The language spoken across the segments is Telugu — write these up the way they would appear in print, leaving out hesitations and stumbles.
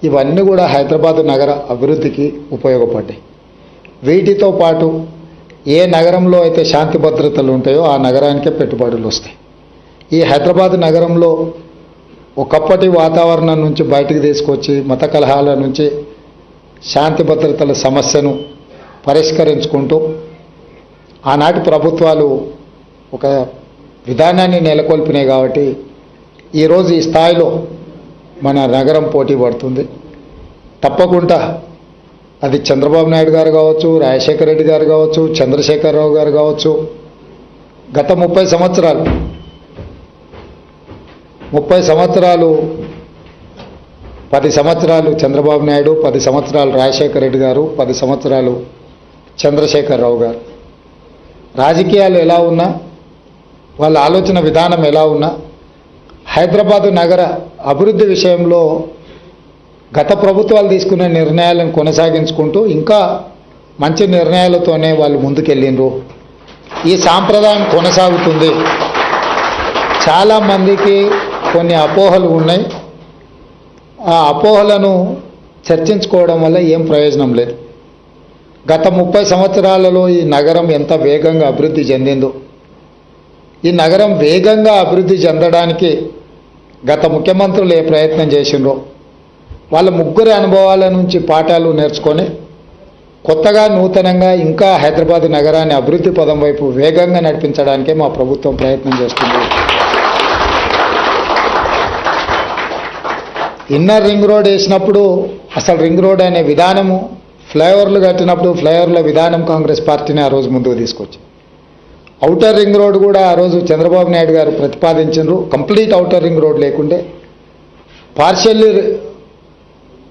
ఇవన్నీ కూడా హైదరాబాద్ నగర అభివృద్ధికి ఉపయోగపడ్డాయి. వీటితో పాటు ఏ నగరంలో అయితే శాంతి భద్రతలు ఉంటాయో ఆ నగరానికే పెట్టుబడులు వస్తాయి. ఈ హైదరాబాద్ నగరంలో ఒకప్పటి వాతావరణం నుంచి బయటకు తీసుకొచ్చి మత కలహాల నుంచి శాంతి భద్రతల సమస్యను పరిష్కరించుకుంటూ ఆనాటి ప్రభుత్వాలు ఒక విధానాన్ని నెలకొల్పినాయి. కాబట్టి ఈరోజు ఈ స్థాయిలో మన నగరం పోటీ పడుతుంది. తప్పకుండా అది చంద్రబాబు నాయుడు గారు కావచ్చు, రాజశేఖర రెడ్డి గారు కావచ్చు, చంద్రశేఖరరావు గారు కావచ్చు. గత 30 సంవత్సరాలు 10 సంవత్సరాలు చంద్రబాబు నాయుడు, 10 సంవత్సరాలు రాజశేఖర రెడ్డి గారు, 10 సంవత్సరాలు చంద్రశేఖరరావు గారు. రాజకీయాలు ఎలా ఉన్నా, వాళ్ళ ఆలోచన విధానం ఎలా ఉన్నా, హైదరాబాదు నగర అభివృద్ధి విషయంలో గత ప్రభుత్వాలు తీసుకునే నిర్ణయాలను కొనసాగించుకుంటూ ఇంకా మంచి నిర్ణయాలతోనే వాళ్ళు ముందుకెళ్ళిండ్రు. ఈ సాంప్రదాయం కొనసాగుతుంది. చాలామందికి కొన్ని అపోహలు ఉన్నాయి. ఆ అపోహలను చర్చించుకోవడం వల్ల ఏం ప్రయోజనం లేదు. గత 30 సంవత్సరాలలో ఈ నగరం ఎంత వేగంగా అభివృద్ధి చెందిందో, ఈ నగరం వేగంగా అభివృద్ధి చెందడానికి గత ముఖ్యమంత్రులు ఏ ప్రయత్నం చేసిండ్రో వాళ్ళ ముగ్గురి అనుభవాల నుంచి పాఠాలు నేర్చుకొని కొత్తగా నూతనంగా ఇంకా హైదరాబాద్ నగరాన్ని అభివృద్ధి పదం వైపు వేగంగా నడిపించడానికే మా ప్రభుత్వం ప్రయత్నం చేస్తుంది. ఇన్నర్ రింగ్ రోడ్ వేసినప్పుడు అసలు రింగ్ రోడ్ అనే విధానము, ఫ్లైఓవర్లు కట్టినప్పుడు ఫ్లైఓవర్ల విధానం కాంగ్రెస్ పార్టీని ఆ రోజు ముందుకు తీసుకొచ్చి, ఔటర్ రింగ్ రోడ్ కూడా ఆ రోజు చంద్రబాబు నాయుడు గారు ప్రతిపాదించారు. కంప్లీట్ ఔటర్ రింగ్ రోడ్ లేకుంటే పార్షియల్లీ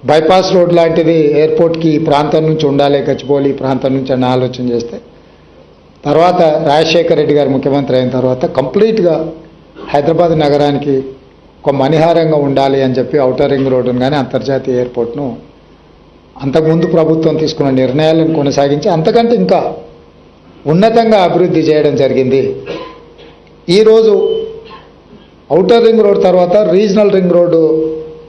బైపాస్ రోడ్ లాంటిది ఎయిర్పోర్ట్కి ఈ ప్రాంతం నుంచి ఉండాలి, గచ్చిబౌలి ఈ ప్రాంతం నుంచి అన్న ఆలోచన చేస్తే తర్వాత రాజశేఖర రెడ్డి గారు ముఖ్యమంత్రి అయిన తర్వాత కంప్లీట్గా హైదరాబాద్ నగరానికి ఒక మణిహారంగా ఉండాలి అని చెప్పి ఔటర్ రింగ్ రోడ్డును కానీ అంతర్జాతీయ ఎయిర్పోర్ట్ను అంతకుముందు ప్రభుత్వం తీసుకున్న నిర్ణయాలను కొనసాగించి అంతకంటే ఇంకా ఉన్నతంగా అభివృద్ధి చేయడం జరిగింది. ఈరోజు ఔటర్ రింగ్ రోడ్ తర్వాత రీజనల్ రింగ్ రోడ్డు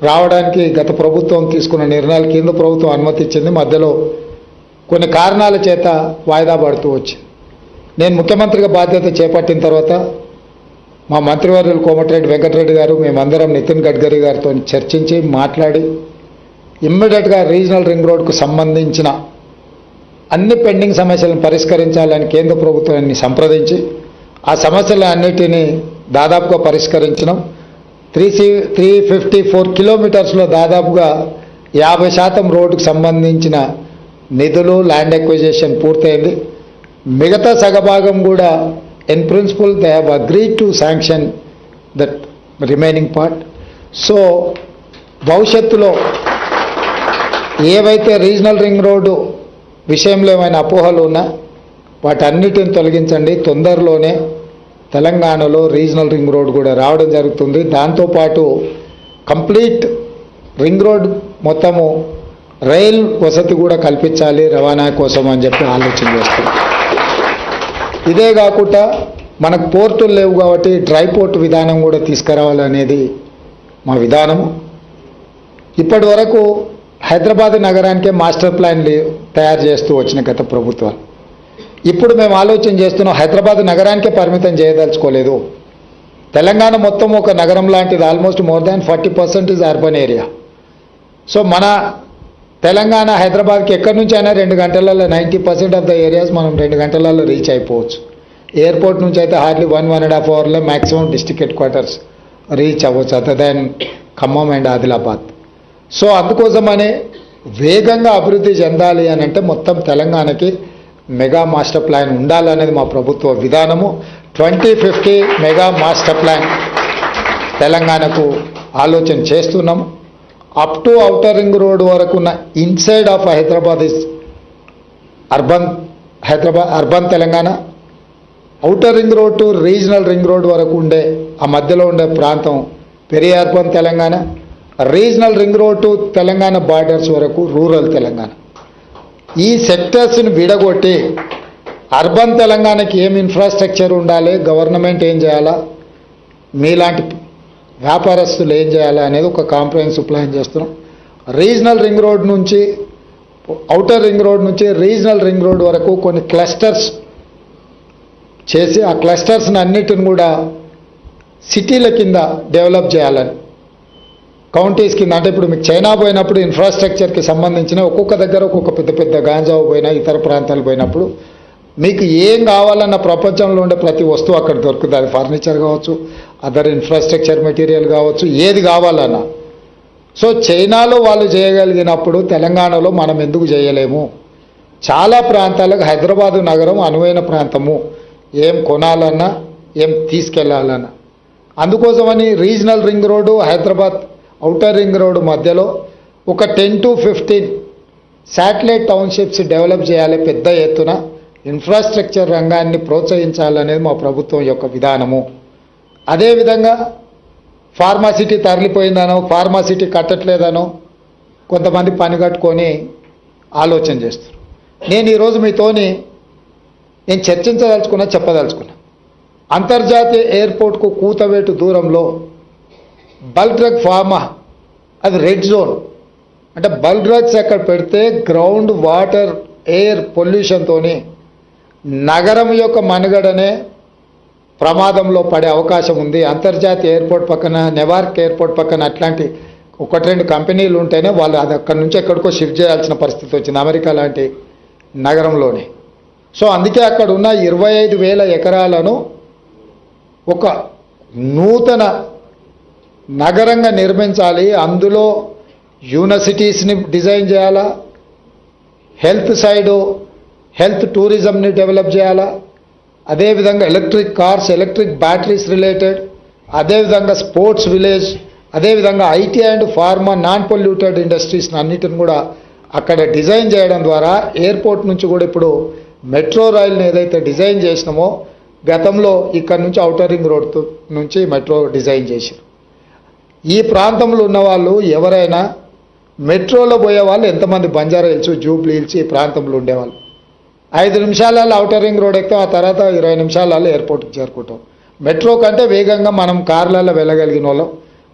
రావడానికి గత ప్రభుత్వం తీసుకున్న నిర్ణయాలు కేంద్ర ప్రభుత్వం అనుమతి ఇచ్చింది. మధ్యలో కొన్ని కారణాల చేత వాయిదా పడుతూ వచ్చింది. నేను ముఖ్యమంత్రిగా బాధ్యత చేపట్టిన తర్వాత మా మంత్రివర్యులు కోమటిరెడ్డి వెంకటరెడ్డి గారు మేమందరం నితిన్ గడ్కరీ గారితో చర్చించి మాట్లాడి ఇమ్మీడియట్గా రీజనల్ రింగ్ రోడ్కు సంబంధించిన అన్ని పెండింగ్ సమస్యలను పరిష్కరించాలని కేంద్ర ప్రభుత్వాన్ని సంప్రదించి ఆ సమస్యలన్నిటినీ దాదాపుగా పరిష్కరించినాం. 354 కిలోమీటర్స్లో దాదాపుగా 50% రోడ్డుకు సంబంధించిన నిధులు, ల్యాండ్ ఎక్విజిషన్ పూర్తయింది. మిగతా సగభాగం కూడా in principle they have agreed to sanction that remaining part. So భవిష్యత్తులో ఏవైతే రీజనల్ రింగ్ రోడ్డు విషయంలో ఏమైనా అపోహలు ఉన్నా వాటన్నిటిని తొలగించండి. తొందరలోనే తెలంగాణలో రీజనల్ రింగ్ రోడ్ కూడా రావడం జరుగుతుంది. దాంతోపాటు కంప్లీట్ రింగ్ రోడ్ మొత్తము రైల్ వసతి కూడా కల్పించాలి రవాణా కోసం అని చెప్పి ఆలోచన చేస్తుంది. ఇదే కాకుండా మనకు పోర్టులు లేవు కాబట్టి డ్రై పోర్ట్ విధానం కూడా తీసుకురావాలనేది మా విధానము. ఇప్పటి వరకు హైదరాబాద్ నగరానికే మాస్టర్ ప్లాన్ తయారు చేస్తూ వచ్చిన గత ప్రభుత్వాలు. ఇప్పుడు మేము ఆలోచన చేస్తున్నాం, హైదరాబాద్ నగరానికే పరిమితం చేయదలుచుకోలేదు. తెలంగాణ మొత్తం ఒక నగరం లాంటిది. Almost more than 40% is urban area. So మన తెలంగాణ హైదరాబాద్కి ఎక్కడి నుంచి అయినా 2 గంటలలో 90% ఆఫ్ ద ఏరియాస్ మనం 2 గంటలలో రీచ్ అయిపోవచ్చు. ఎయిర్పోర్ట్ నుంచి అయితే హార్డ్లీ 1.5 అవర్లో maximum district headquarters reach అవ్వచ్చు, other than Khammam and Adilabad. So అందుకోసమనే వేగంగా అభివృద్ధి చెందాలి అని అంటే మొత్తం తెలంగాణకి మెగా మాస్టర్ ప్లాన్ ఉండాలనేది మా ప్రభుత్వ విధానము. 2050 మెగా మాస్టర్ ప్లాన్ తెలంగాణకు ఆలోచన చేస్తున్నాము. Up to outer ring road వరకు ఉన్న inside of Hyderabad is urban Telangana. Outer ring road to regional ring road వరకు ఉండే ఆ మధ్యలో ఉండే ప్రాంతం peri urban Telangana. Regional ring road to Telangana borders వరకు రూరల్ తెలంగాణ. ఈ సెక్టర్స్ని విడగొట్టి అర్బన్ తెలంగాణకి ఏం ఇన్ఫ్రాస్ట్రక్చర్ ఉండాలి, గవర్నమెంట్ ఏం చేయాలా, మీలాంటి వ్యాపారస్తులు ఏం చేయాలా అనేది ఒక కాంప్రహెన్సివ్ ప్లాన్ చేస్తున్నాం. రీజనల్ రింగ్ రోడ్ నుంచి ఔటర్ రింగ్ రోడ్ నుంచి రీజనల్ రింగ్ రోడ్ వరకు కొన్ని క్లస్టర్స్ చేసి ఆ క్లస్టర్స్ని అన్నిటిని కూడా సిటీల కింద డెవలప్ చేయాలని, కౌంటీస్ కింద. అంటే ఇప్పుడు మీకు చైనా పోయినప్పుడు ఇన్ఫ్రాస్ట్రక్చర్కి సంబంధించిన ఒక్కొక్క దగ్గర ఒక్కొక్క పెద్ద పెద్ద గాంజా పోయినా ఇతర ప్రాంతాలు పోయినప్పుడు మీకు ఏం కావాలన్న ప్రపంచంలో ఉండే ప్రతి వస్తువు అక్కడ దొరుకుతుంది. అది ఫర్నిచర్ కావచ్చు, అదర్ ఇన్ఫ్రాస్ట్రక్చర్ మెటీరియల్ కావచ్చు, ఏది కావాలన్నా. సో చైనాలో వాళ్ళు చేయగలిగినప్పుడు తెలంగాణలో మనం ఎందుకు చేయలేము? చాలా ప్రాంతాలకు హైదరాబాదు నగరం అనువైన ప్రాంతము, ఏం కొనాలన్నా ఏం తీసుకెళ్లాలన్నా. అందుకోసమని regional ring road Hyderabad outer ring road మధ్యలో ఒక 10 to 15 శాటిలైట్ టౌన్షిప్స్ డెవలప్ చేయాలి. పెద్ద ఎత్తున ఇన్ఫ్రాస్ట్రక్చర్ రంగాన్ని ప్రోత్సహించాలనేది మా ప్రభుత్వం యొక్క విధానము. అదేవిధంగా ఫార్మాసిటీ తరలిపోయిందనో, ఫార్మాసిటీ కట్టట్లేదనో కొంతమంది పని కట్టుకొని ఆలోచన చేస్తారు. నేను ఈరోజు మీతోని నేను చెప్పదలుచుకున్నా. అంతర్జాతీయ ఎయిర్పోర్ట్కు కూతవేటు దూరంలో బల్క్ డ్రగ్ ఫార్మా, అది రెడ్ జోన్. అంటే బల్క్ డ్రగ్స్ ఎక్కడ పెడితే గ్రౌండ్ వాటర్ ఎయిర్ పొల్యూషన్తో నగరం యొక్క మనుగడనే ప్రమాదంలో పడే అవకాశం ఉంది. అంతర్జాతీయ ఎయిర్పోర్ట్ పక్కన, నెవార్క్ ఎయిర్పోర్ట్ పక్కన అట్లాంటి 1-2 కంపెనీలు ఉంటేనే వాళ్ళు అది అక్కడి నుంచి ఎక్కడికో షిఫ్ట్ చేయాల్సిన పరిస్థితి వచ్చింది, అమెరికా లాంటి నగరంలోనే. సో అందుకే అక్కడ ఉన్న 25,000 ఎకరాలను ఒక నూతన నగరంగా నిర్మించాలి. అందులో యూనివర్సిటీస్ని డిజైన్ చేయాలా, హెల్త్ సైడు హెల్త్ టూరిజంని డెవలప్ చేయాలా, అదేవిధంగా electric cars, electric batteries related, అదేవిధంగా స్పోర్ట్స్ విలేజ్, అదేవిధంగా IT and pharma non polluted ఇండస్ట్రీస్ని అన్నిటిని కూడా అక్కడ డిజైన్ చేయడం ద్వారా ఎయిర్పోర్ట్ నుంచి కూడా ఇప్పుడు మెట్రో రైల్ని ఏదైతే డిజైన్ చేసినామో గతంలో ఇక్కడ నుంచి ఔటర్ రింగ్ రోడ్ నుంచి మెట్రో డిజైన్ చేశారు. ఈ ప్రాంతంలో ఉన్న వాళ్ళు ఎవరైనా మెట్రోలో పోయే వాళ్ళు ఎంతమంది బంజారా హిల్స్, జూబ్లీ హిల్స్ ఈ ప్రాంతంలో ఉండేవాళ్ళు 5 నిమిషాలలో ఔటర్ రింగ్ రోడ్ ఎక్కుతాం, ఆ తర్వాత 20 నిమిషాలలో ఎయిర్పోర్ట్కి చేరుకుంటాం. మెట్రో కంటే వేగంగా మనం కార్లలో వెళ్ళగలిగిన వాళ్ళం.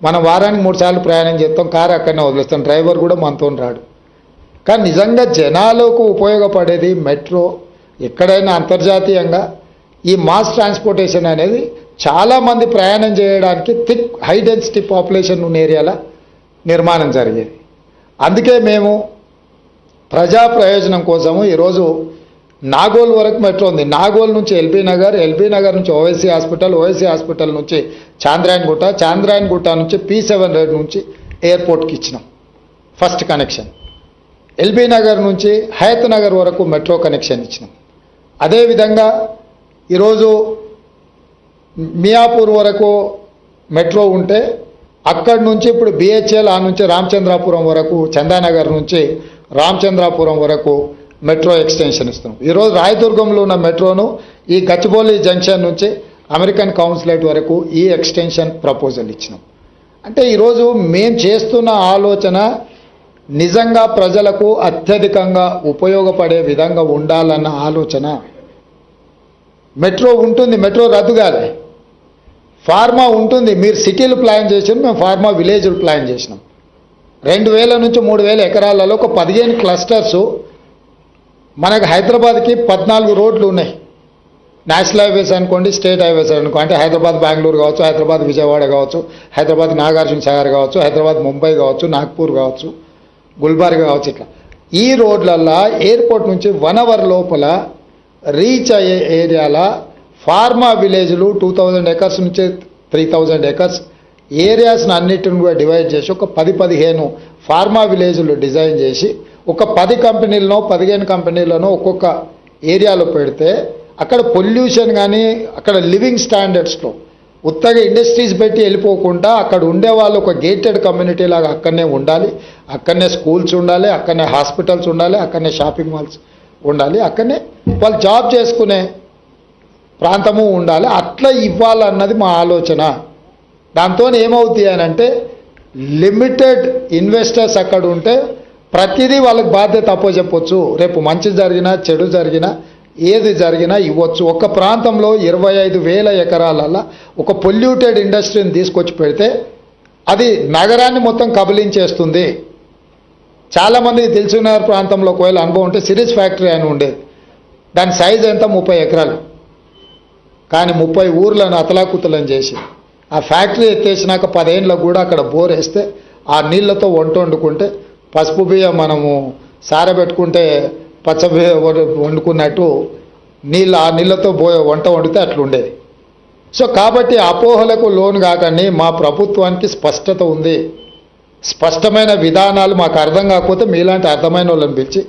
మనం వారానికి 3 సార్లు ప్రయాణం చేస్తాం, కారు అక్కడనే వదిలేస్తాం, డ్రైవర్ కూడా మనతో రాడు. కానీ నిజంగా జనాలకు ఉపయోగపడేది మెట్రో. ఎక్కడైనా అంతర్జాతీయంగా ఈ మాస్ ట్రాన్స్పోర్టేషన్ అనేది చాలామంది ప్రయాణం చేయడానికి థిక్ హై డెన్సిటీ పాపులేషన్ ఉన్న ఏరియాల నిర్మాణం జరిగేది. అందుకే మేము ప్రజా ప్రయోజనం కోసము ఈరోజు నాగోల్ వరకు మెట్రో ఉంది. నాగోల్ నుంచి ఎల్బీ నగర్ నుంచి ఓవైసీ హాస్పిటల్ నుంచి చాంద్రాయన్ గుట్ట నుంచి P7 రోడ్ నుంచి ఎయిర్పోర్ట్కి ఇచ్చినాం ఫస్ట్ కనెక్షన్. ఎల్బీ నగర్ నుంచి హయత్ నగర్ వరకు మెట్రో కనెక్షన్ ఇచ్చినాం. అదేవిధంగా ఈరోజు మియాపూర్ వరకు మెట్రో ఉంటే అక్కడి నుంచి ఇప్పుడు BHL ఆ నుంచి రామచంద్రాపురం వరకు, చందానగర్ నుంచి రామచంద్రాపురం వరకు మెట్రో ఎక్స్టెన్షన్ ఇస్తున్నాం. ఈరోజు రాయదుర్గంలో ఉన్న మెట్రోను ఈ గచ్చిబౌలి జంక్షన్ నుంచి అమెరికన్ కౌన్సిలేట్ వరకు ఈ ఎక్స్టెన్షన్ ప్రపోజల్ ఇచ్చినాం. అంటే ఈరోజు మేము చేస్తున్న ఆలోచన నిజంగా ప్రజలకు అత్యధికంగా ఉపయోగపడే విధంగా ఉండాలన్న ఆలోచన. మెట్రో ఉంటుంది, మెట్రో రద్దు కాదు. ఫార్మా ఉంటుంది, మీరు సిటీలు ప్లాన్ చేసినాం, మేము ఫార్మా విలేజ్లు ప్లాన్ చేసినాం. 2,000 నుంచి 3,000 ఎకరాలలో ఒక 15 క్లస్టర్సు. మనకు హైదరాబాద్కి 14 రోడ్లు ఉన్నాయి. నేషనల్ హైవేస్ అనుకోండి, స్టేట్ హైవేస్ అనుకోండి. అంటే హైదరాబాద్ బెంగళూరు కావచ్చు, హైదరాబాద్ విజయవాడ కావచ్చు, హైదరాబాద్ నాగార్జున సాగర్ కావచ్చు, హైదరాబాద్ ముంబై కావచ్చు, నాగ్పూర్ కావచ్చు, గుల్బర్గా కావచ్చు. ఇట్లా ఈ రోడ్లల్లో ఎయిర్పోర్ట్ నుంచి 1 అవర్ లోపల రీచ్ అయ్యే ఏరియాల ఫార్మా విలేజ్లు 2,000 ఎకర్స్ నుంచి 3,000 ఎకర్స్ ఏరియాస్ని అన్నిటిని కూడా డివైడ్ చేసి ఒక 10-15 ఫార్మా విలేజ్లు డిజైన్ చేసి ఒక 10 కంపెనీలను 15 కంపెనీలను ఒక్కొక్క ఏరియాలో పెడితే అక్కడ పొల్యూషన్ కానీ అక్కడ లివింగ్ స్టాండర్డ్స్లో ఉత్తగా ఇండస్ట్రీస్ పెట్టి వెళ్ళిపోకుండా అక్కడ ఉండేవాళ్ళు ఒక గేటెడ్ కమ్యూనిటీ లాగా అక్కడనే ఉండాలి. అక్కడనే స్కూల్స్ ఉండాలి, అక్కడనే హాస్పిటల్స్ ఉండాలి, అక్కడనే షాపింగ్ మాల్స్ ఉండాలి, అక్కడనే వాళ్ళు జాబ్ చేసుకునే ప్రాంతము ఉండాలి. అట్లా ఇవ్వాలన్నది మా ఆలోచన. దాంతో ఏమవుతుంది అని అంటే లిమిటెడ్ ఇన్వెస్టర్స్ అక్కడ ఉంటే ప్రతిదీ వాళ్ళకి బాధ్యత అప్పచెప్పొచ్చు. రేపు మంచి జరిగినా చెడు జరిగినా ఏది జరిగినా ఇవ్వచ్చు. ఒక ప్రాంతంలో 25,000 ఎకరాలలో ఒక పొల్యూటెడ్ ఇండస్ట్రీని తీసుకొచ్చి పెడితే అది నగరాన్ని మొత్తం కబలించేస్తుంది. చాలామందికి తెలిసినగర్ ప్రాంతంలో ఒకవేళ అనుభవం ఉంటే సిరీస్ ఫ్యాక్టరీ అని ఉండేది. దాని సైజ్ ఎంత 30 ఎకరాలు. కానీ 30 ఊర్లను అతలాకుతలం చేసి ఆ ఫ్యాక్టరీ ఎత్తేసినాక 10 ఏళ్ళకు కూడా అక్కడ బోర్ వేస్తే ఆ నీళ్లతో వంట వండుకుంటే పసుపు బియ్యం మనము సారబెట్టుకుంటే పచ్చ బియ్యం వండుకున్నట్టు ఆ నీళ్ళతో వంట వండితే అట్లుండేది. సో కాబట్టి అపోహలకు లోను కాకండి. మా ప్రభుత్వానికి స్పష్టత ఉంది. స్పష్టమైన విధానాలు మాకు అర్థం కాకపోతే మీలాంటి అర్థమైన వాళ్ళని పిలిచి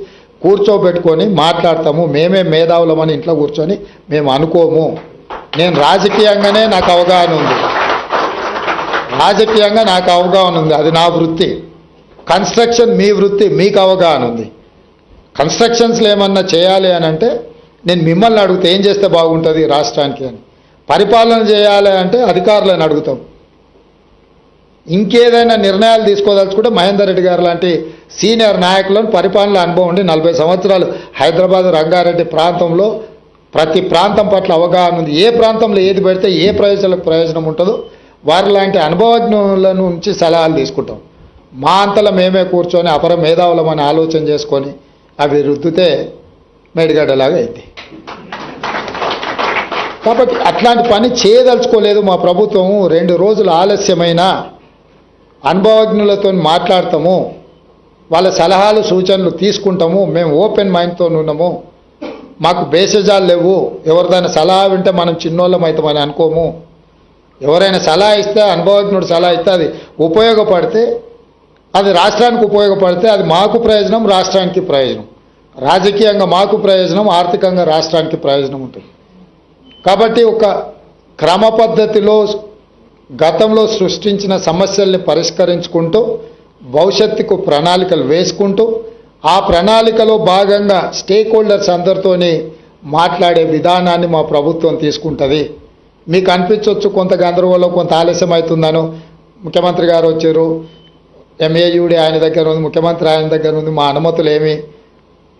కూర్చోబెట్టుకొని మాట్లాడతాము. మేమే మేధావులమని ఇంట్లో కూర్చొని మేము అనుకోము. నేను రాజకీయంగానే నాకు అవగాహన ఉంది. రాజకీయంగా నాకు అవగాహన ఉంది. అది నా వృత్తి. కన్స్ట్రక్షన్ మీ వృత్తి, మీకు అవగాహన ఉంది. కన్స్ట్రక్షన్స్లో ఏమన్నా చేయాలి అని అంటే నేను మిమ్మల్ని అడిగితే ఏం చేస్తే బాగుంటుంది రాష్ట్రానికి అని. పరిపాలన చేయాలి అంటే అధికారులను అడుగుతాం. ఇంకేదైనా నిర్ణయాలు తీసుకోదలుచుకుంటే మహేందర్ రెడ్డి గారు లాంటి సీనియర్ నాయకులను పరిపాలన అనుభవం ఉండి 40 సంవత్సరాలు హైదరాబాద్ రంగారెడ్డి ప్రాంతంలో ప్రతి ప్రాంతం పట్ల అవగాహన ఉంది. ఏ ప్రాంతంలో ఏది పెడితే ఏ ప్రజలకు ప్రయోజనం ఉంటుందో వారి లాంటి అనుభవజ్ఞుల నుంచి సలహాలు తీసుకుంటాం. మా అంతలో మేమే కూర్చొని అపర మేధావులమని ఆలోచన చేసుకొని అవి రుద్దితే మేడిగడ్డలాగా అయింది. కాబట్టి అట్లాంటి పని చేయదలుచుకోలేదు మా ప్రభుత్వం. 2 రోజులు ఆలస్యమైన అనుభవజ్ఞులతో మాట్లాడతాము, వాళ్ళ సలహాలు సూచనలు తీసుకుంటాము. మేము ఓపెన్ మైండ్తో ఉన్నాము. మాకు భేషజాలు లేవు. ఎవరిదైనా సలహా వింటే మనం చిన్నోళ్ళం అవుతామని అనుకోము. ఎవరైనా సలహా ఇస్తే, అనుభవజ్ఞుడు సలహా ఇస్తే అది ఉపయోగపడితే, అది రాష్ట్రానికి ఉపయోగపడితే అది మాకు ప్రయోజనం, రాష్ట్రానికి ప్రయోజనం. రాజకీయంగా మాకు ప్రయోజనం, ఆర్థికంగా రాష్ట్రానికి ప్రయోజనం ఉంటుంది. కాబట్టి ఒక క్రమ పద్ధతిలో గతంలో సృష్టించిన సమస్యల్ని పరిష్కరించుకుంటూ భవిష్యత్తుకు ప్రణాళికలు వేసుకుంటూ ఆ ప్రణాళికలో భాగంగా స్టేక్ హోల్డర్స్ అందరితోని మాట్లాడే విధానాన్ని మా ప్రభుత్వం తీసుకుంటుంది. మీకు అనిపించవచ్చు కొంత గందరగోళం, కొంత ఆలస్యం అవుతుందనో. ముఖ్యమంత్రి గారు వచ్చారు, ఎంఏయుడి ఆయన దగ్గర ఉంది, ముఖ్యమంత్రి ఆయన దగ్గర ఉంది, మా అనుమతులు ఏమీ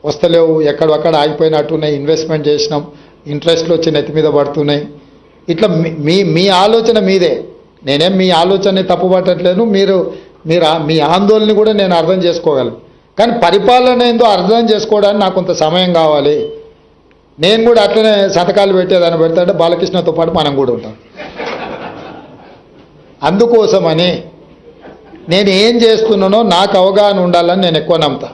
వస్తలేవు, ఎక్కడొక్కడ ఆగిపోయినట్టున్నాయి, ఇన్వెస్ట్మెంట్ చేసినాం, ఇంట్రెస్ట్లు వచ్చి నెత్తి మీద పడుతున్నాయి. ఇట్లా మీ ఆలోచన మీదే. నేనేం మీ ఆలోచనని తప్పుపట్టట్లేను. మీరు మీ ఆందోళన కూడా నేను అర్థం చేసుకోగలను. కానీ పరిపాలన ఏందో అర్థం చేసుకోవడానికి నాకు కొంత సమయం కావాలి. నేను కూడా అట్లనే సంతకాలు పెట్టేదాన్ని పెడతాంటే బాలకృష్ణతో పాటు మనం కూడా ఉంటాం. అందుకోసమని నేను ఏం చేస్తున్నానో నాకు అవగాహన ఉండాలని నేను ఎక్కువ నమ్ముతా.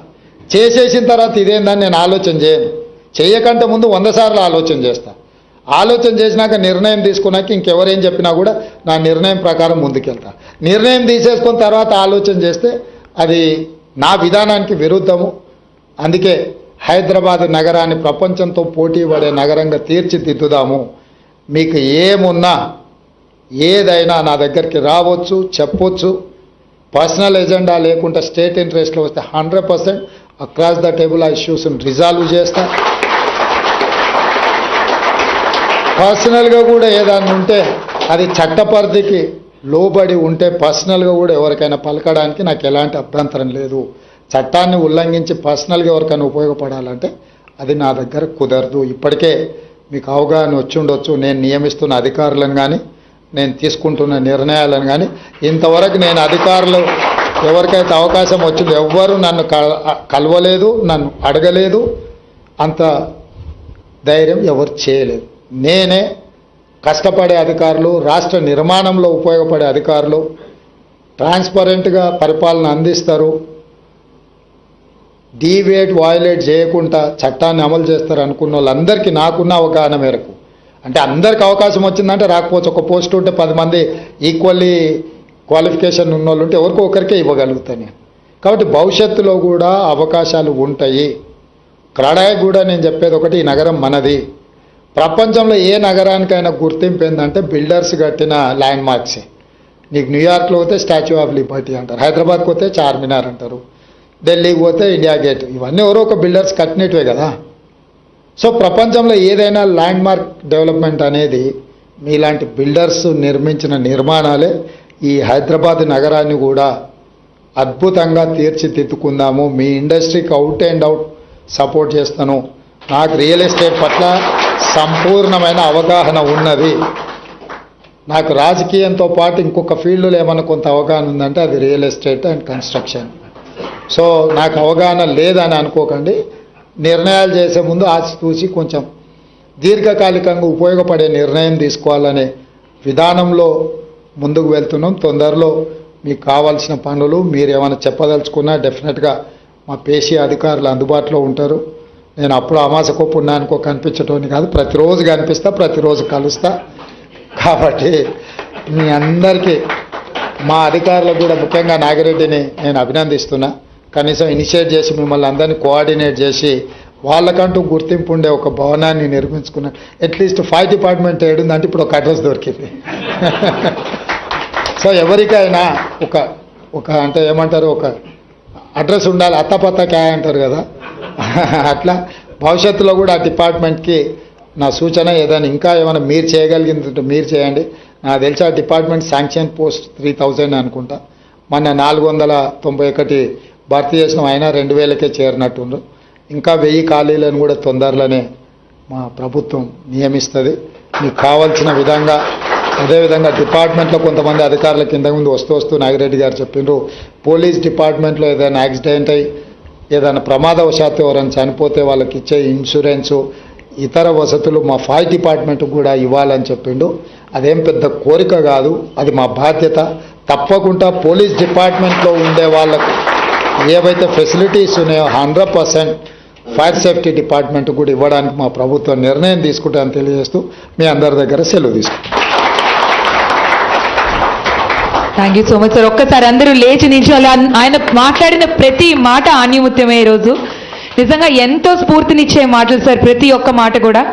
చేసేసిన తర్వాత ఇదేందని నేను ఆలోచన చేయను. చేయకంటే ముందు 100 సార్లు ఆలోచన చేస్తా. ఆలోచన చేసినాక నిర్ణయం తీసుకున్నాక ఇంకెవరేం చెప్పినా కూడా నా నిర్ణయం ప్రకారం ముందుకెళ్తా. నిర్ణయం తీసేసుకున్న తర్వాత ఆలోచన చేస్తే అది నా విధానానికి విరుద్ధము. అందుకే హైదరాబాద్ నగరాన్ని ప్రపంచంతో పోటీ పడే నగరంగా తీర్చిదిద్దుదాము. మీకు ఏమున్నా ఏదైనా నా దగ్గరికి రావచ్చు, చెప్పొచ్చు. పర్సనల్ ఎజెండా లేకుండా స్టేట్ ఇంట్రెస్ట్లో వస్తే 100% అక్రాస్ ద టేబుల్ ఆ ఇష్యూస్ని రిజాల్వ్ చేస్తా. పర్సనల్గా కూడా ఏదైనా ఉంటే అది చట్టపరిధికి లోబడి ఉంటే పర్సనల్గా కూడా ఎవరికైనా పలకడానికి నాకు ఎలాంటి అభ్యంతరం లేదు. చట్టాన్ని ఉల్లంఘించి పర్సనల్గా ఎవరికైనా ఉపయోగపడాలంటే అది నా దగ్గర కుదరదు. ఇప్పటికే మీకు అవగాహన వచ్చి ఉండొచ్చు. నేను నియమిస్తున్న అధికారులను కానీ, నేను తీసుకుంటున్న నిర్ణయాలను కానీ, ఇంతవరకు నేను అధికారులు ఎవరికైతే అవకాశం వచ్చిందో ఎవ్వరూ నన్ను కలవలేదు, నన్ను అడగలేదు. అంత ధైర్యం ఎవరు చేయలేదు. నేనే కష్టపడే అధికారులు, రాష్ట్ర నిర్మాణంలో ఉపయోగపడే అధికారులు, ట్రాన్స్పరెంట్గా పరిపాలన అందిస్తారు, డీవియేట్ వయలేట్ చేయకుండా చట్టాన్ని అమలు చేస్తారు అనుకున్న వాళ్ళందరికీ నాకున్న అవగాహన మేరకు, అంటే అందరికి అవకాశం వచ్చిందంటే రాకపోవచ్చు. ఒక పోస్ట్ ఉంటే 10 మంది ఈక్వల్లీ క్వాలిఫికేషన్ ఉన్న వాళ్ళు ఉంటే ఎవరికో ఒకరికే ఇవ్వగలుగుతాను నేను. కాబట్టి భవిష్యత్తులో కూడా అవకాశాలు ఉంటాయి. క్రడాయి కూడా నేను చెప్పేది ఒకటి, ఈ నగరం మనది. ప్రపంచంలో ఏ నగరానికైనా గుర్తింపు ఏంటంటే బిల్డర్స్ కట్టిన ల్యాండ్ మార్క్సే. నీకు న్యూయార్క్లో పోతే స్టాచ్యూ ఆఫ్ లిబర్టీ అంటారు, హైదరాబాద్కి పోతే చార్మినార్ అంటారు, ఢిల్లీకి పోతే ఇండియా గేట్. ఇవన్నీ ఎవరో ఒక బిల్డర్స్ కట్టినట్టువే కదా. సో ప్రపంచంలో ఏదైనా ల్యాండ్ మార్క్ డెవలప్మెంట్ అనేది మీలాంటి బిల్డర్స్ నిర్మించిన నిర్మాణాలే. ఈ హైదరాబాద్ నగరాన్ని కూడా అద్భుతంగా తీర్చిదిద్దుకుందాము. మీ ఇండస్ట్రీకి అవుట్ అండ్ అవుట్ సపోర్ట్ చేస్తాను. నాకు రియల్ ఎస్టేట్ పట్ల సంపూర్ణమైన అవగాహన ఉన్నది. నాకు రాజకీయంతో పాటు ఇంకొక ఫీల్డ్లో ఏమైనా కొంత అవగాహన ఉందంటే అది real estate and construction. So నాకు అవగాహన లేదని అనుకోకండి. నిర్ణయాలు చేసే ముందు ఆచితూచి కొంచెం దీర్ఘకాలికంగా ఉపయోగపడే నిర్ణయం తీసుకోవాలనే విధానంలో ముందుకు వెళ్తున్నాం. తొందరలో మీకు కావాల్సిన పనులు మీరు ఏమైనా చెప్పదలుచుకున్నా డెఫినెట్గా మా పేషీ అధికారులు అందుబాటులో ఉంటారు. నేను అప్పుడు అమాసకో పుణ్యానికో కనిపించటోని కాదు, ప్రతిరోజు కనిపిస్తా, ప్రతిరోజు కలుస్తా. కాబట్టి మీ అందరికీ మా అధికారులకు కూడా ముఖ్యంగా నాగిరెడ్డిని నేను అభినందిస్తున్నా. కనీసం ఇనిషియేట్ చేసి మిమ్మల్ని అందరినీ కోఆర్డినేట్ చేసి వాళ్ళకంటూ గుర్తింపు ఉండే ఒక భవనాన్ని నిర్మించుకున్నా. అట్లీస్ట్ ఫైర్ డిపార్ట్మెంట్ ఏడుందంటే ఇప్పుడు ఒక అడ్రస్ దొరికింది. సో ఎవరికైనా ఒక అంటే ఏమంటారు, ఒక అడ్రస్ ఉండాలి, అత్తపత్త క్యాయ్ అంటారు కదా. అట్లా భవిష్యత్తులో కూడా ఆ డిపార్ట్మెంట్కి నా సూచన, ఏదైనా ఇంకా ఏమైనా మీరు చేయగలిగిందంటే మీరు చేయండి. నాకు తెలిసి ఆ డిపార్ట్మెంట్ శాంక్షన్ పోస్ట్ 3000 అనుకుంటా. మొన్న 491 భర్తీ చేసిన అయినా 2000కే చేరినట్టుండ్రు. ఇంకా 1000 ఖాళీలను కూడా తొందరలోనే మా ప్రభుత్వం నియమిస్తుంది. మీకు కావాల్సిన విధంగా. అదేవిధంగా డిపార్ట్మెంట్లో కొంతమంది అధికారుల కింద ముందు వస్తూ నాగిరెడ్డి గారు చెప్పిండ్రు, పోలీస్ డిపార్ట్మెంట్లో ఏదైనా యాక్సిడెంట్ అయ్యి ఏదైనా ప్రమాదవశాత్తు ఎవరైనా చనిపోతే వాళ్ళకి ఇచ్చే ఇన్సూరెన్సు, ఇతర వసతులు మా ఫైర్ డిపార్ట్మెంట్ కూడా ఇవ్వాలని చెప్పిండు. అదేం పెద్ద కోరిక కాదు, అది మా బాధ్యత. తప్పకుండా పోలీస్ డిపార్ట్మెంట్లో ఉండే వాళ్ళకు ఏవైతే ఫెసిలిటీస్ ఉన్నాయో 100% ఫైర్ సేఫ్టీ డిపార్ట్మెంట్ కూడా ఇవ్వడానికి మా ప్రభుత్వం నిర్ణయం తీసుకుంటామని తెలియజేస్తూ మీ అందరి దగ్గర సెలవు తీసుకుంటాం. Thank you so much sir. ఒక్కసారి అందరూ లేచి నిల్చోవాలి. ఆయన మాట్లాడిన ప్రతి మాట ఆణిముత్యమే ఈరోజు. నిజంగా ఎంతో స్ఫూర్తినిచ్చే మాటలు సార్, ప్రతి ఒక్క మాట కూడా.